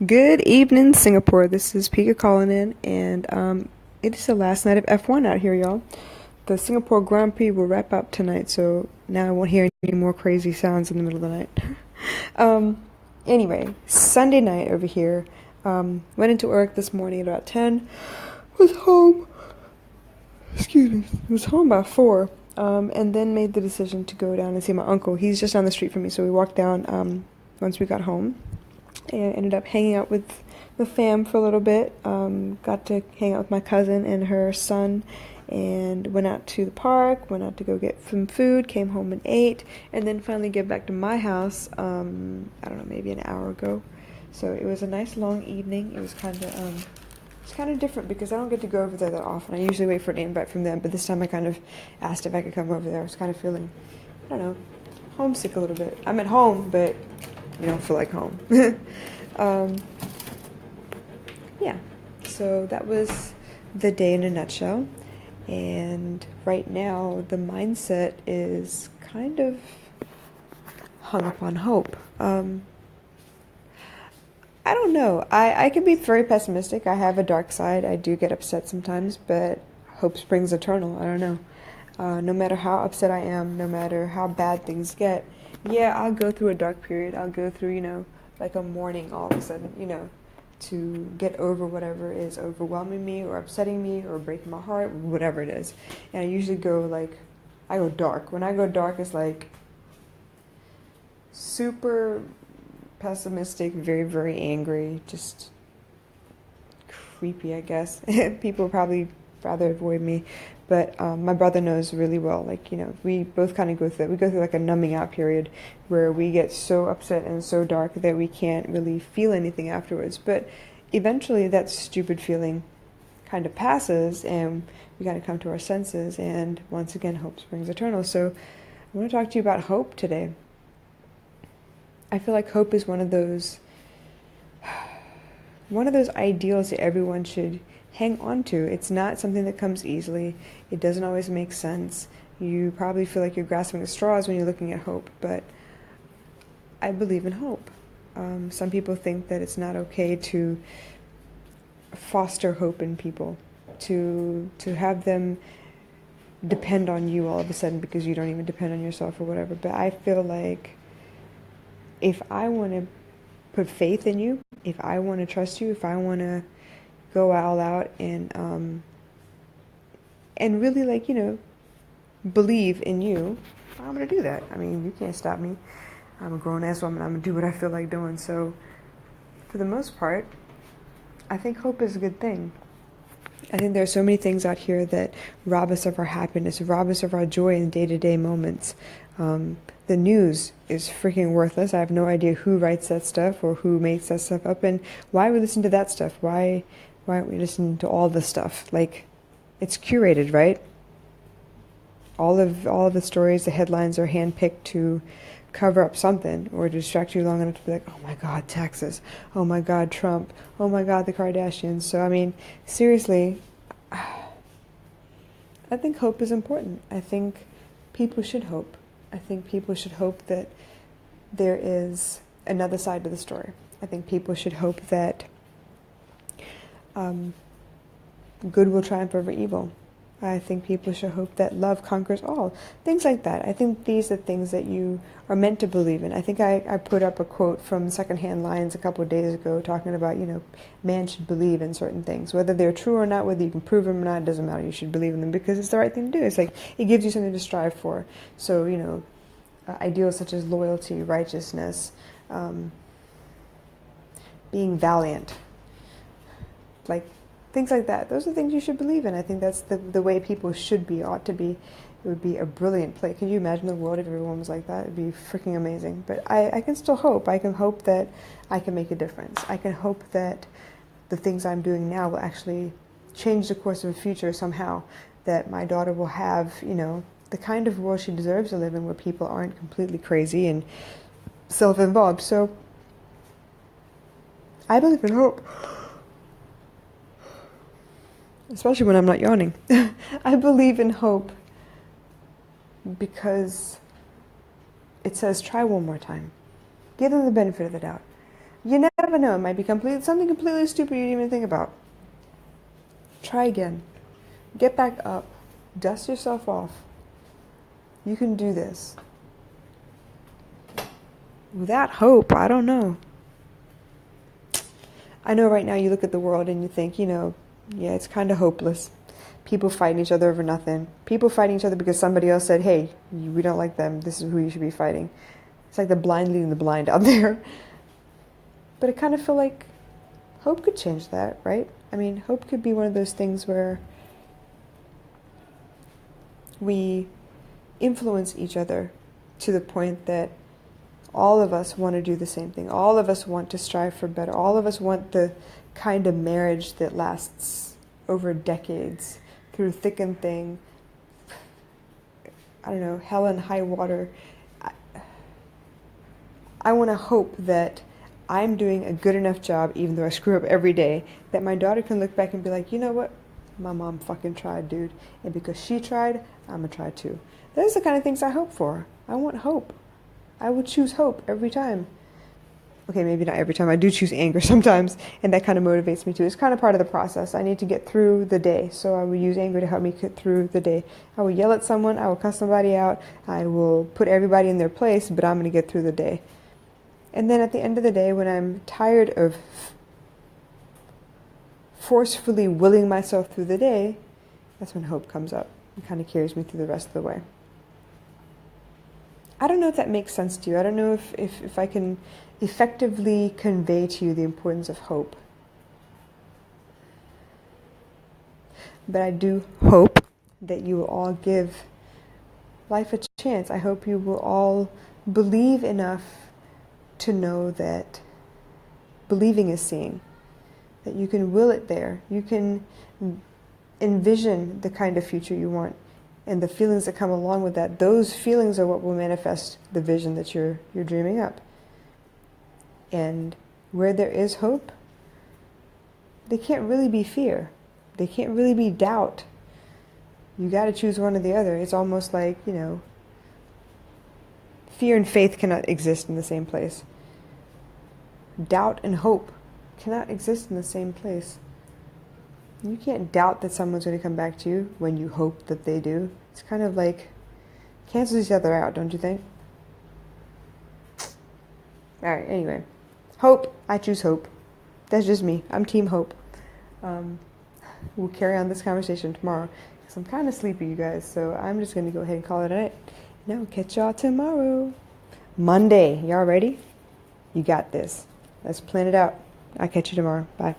Good evening, Singapore. This is Pika calling in, and it is the last night of F1 out here, y'all. The Singapore Grand Prix will wrap up tonight, so now I won't hear any more crazy sounds in the middle of the night. um, anyway, Sunday night over here. Went into work this morning at about 10. Was home. Excuse me. Was home by 4. And then made the decision to go down and see my uncle. He's just down the street from me, so we walked down once we got home. And ended up hanging out with the fam for a little bit. Got to hang out with my cousin and her son, and went out to the park. Went out to go get some food. Came home and ate, and then finally get back to my house. I don't know, maybe an hour ago. So it was a nice long evening. It was kind of different because I don't get to go over there that often. I usually wait for an invite from them, but this time I kind of asked if I could come over there. I was kind of feeling, I don't know, homesick a little bit. I'm at home, but you don't feel like home. um, yeah, so that was the day in a nutshell. And right now, the mindset is kind of hung up on hope. I don't know. I can be very pessimistic. I have a dark side. I do get upset sometimes, but hope springs eternal. I don't know. No matter how upset I am, no matter how bad things get, yeah, I'll go through a dark period. I'll go through, like a mourning all of a sudden, to get over whatever is overwhelming me or upsetting me or breaking my heart, whatever it is. And I usually I go dark. When I go dark, it's like super pessimistic, very, very angry, just creepy, I guess. People probably rather avoid me, but my brother knows really well. Like, we both kind of go through like a numbing out period where we get so upset and so dark that we can't really feel anything afterwards. But eventually that stupid feeling kind of passes and we got to come to our senses, and once again hope springs eternal. So I want to talk to you about hope today. I feel like hope is one of those ideals that everyone should hang on to. It's not something that comes easily. It doesn't always make sense. You probably feel like you're grasping at straws when you're looking at hope, but I believe in hope. Some people think that it's not okay to foster hope in people, to have them depend on you all of a sudden because you don't even depend on yourself or whatever. But I feel like if I want to put faith in you, if I want to trust you, if I want to go all out and really believe in you, I'm gonna do that. I mean, you can't stop me. I'm a grown-ass woman. I'm gonna do what I feel like doing. So for the most part, I think hope is a good thing. I think there are so many things out here that rob us of our happiness, rob us of our joy in day-to-day moments. The news is freaking worthless. I have no idea who writes that stuff or who makes that stuff up, and why we listen to that stuff. Why aren't we listening to all the stuff? Like, it's curated, right? All of the stories, the headlines are handpicked to cover up something or to distract you long enough to be like, oh my God, Texas. Oh my God, Trump. Oh my God, the Kardashians. So, I mean, seriously, I think hope is important. I think people should hope. I think people should hope that there is another side to the story. I think people should hope that good will triumph over evil. I think people should hope that love conquers all. Things like that. I think these are things that you are meant to believe in. I think I put up a quote from Secondhand Lions a couple of days ago talking about, man should believe in certain things. Whether they're true or not, whether you can prove them or not, it doesn't matter. You should believe in them because it's the right thing to do. It's like, it gives you something to strive for. So, ideals such as loyalty, righteousness, being valiant, like things like that. Those are things you should believe in. I think that's the way people should be, ought to be. It would be a brilliant place. Can you imagine the world if everyone was like that? It'd be freaking amazing. But I can still hope. I can hope that I can make a difference. I can hope that the things I'm doing now will actually change the course of the future somehow. That my daughter will have, the kind of world she deserves to live in where people aren't completely crazy and self-involved. So I believe in hope. Especially when I'm not yawning. I believe in hope because it says try one more time. Give them the benefit of the doubt. You never never know. It might be something completely stupid you didn't even think about. Try again. Get back up. Dust yourself off. You can do this. Without hope, I don't know. I know right now you look at the world and you think, yeah, it's kind of hopeless. People fighting each other over nothing. People fighting each other because somebody else said, hey, we don't like them. This is who you should be fighting. It's like the blind leading the blind out there. But I kind of feel like hope could change that, right? I mean, hope could be one of those things where we influence each other to the point that all of us want to do the same thing. All of us want to strive for better. All of us want the kind of marriage that lasts over decades, through thick and thin. I don't know, hell and high water. I want to hope that I'm doing a good enough job, even though I screw up every day, that my daughter can look back and be like, you know what? My mom fucking tried, dude. And because she tried, I'm going to try too. Those are the kind of things I hope for. I want hope. I would choose hope every time. Okay, maybe not every time. I do choose anger sometimes, and that kind of motivates me too. It's kind of part of the process. I need to get through the day, so I will use anger to help me get through the day. I will yell at someone. I will cuss somebody out. I will put everybody in their place, but I'm going to get through the day. And then at the end of the day, when I'm tired of forcefully willing myself through the day, that's when hope comes up. It kind of carries me through the rest of the way. I don't know if that makes sense to you. I don't know if I can effectively convey to you the importance of hope. But I do hope that you will all give life a chance. I hope you will all believe enough to know that believing is seeing. That you can will it there. You can envision the kind of future you want. And the feelings that come along with that, those feelings are what will manifest the vision that you're dreaming up. And where there is hope, there can't really be fear. There can't really be doubt. You got to choose one or the other. It's almost like, fear and faith cannot exist in the same place. Doubt and hope cannot exist in the same place. You can't doubt that someone's going to come back to you when you hope that they do. It's kind of like cancels each other out, don't you think? Alright, anyway. Hope. I choose hope. That's just me. I'm team hope. We'll carry on this conversation tomorrow because I'm kind of sleepy, you guys. So I'm just going to go ahead and call it a night. Now, catch y'all tomorrow. Monday. Y'all ready? You got this. Let's plan it out. I'll catch you tomorrow. Bye.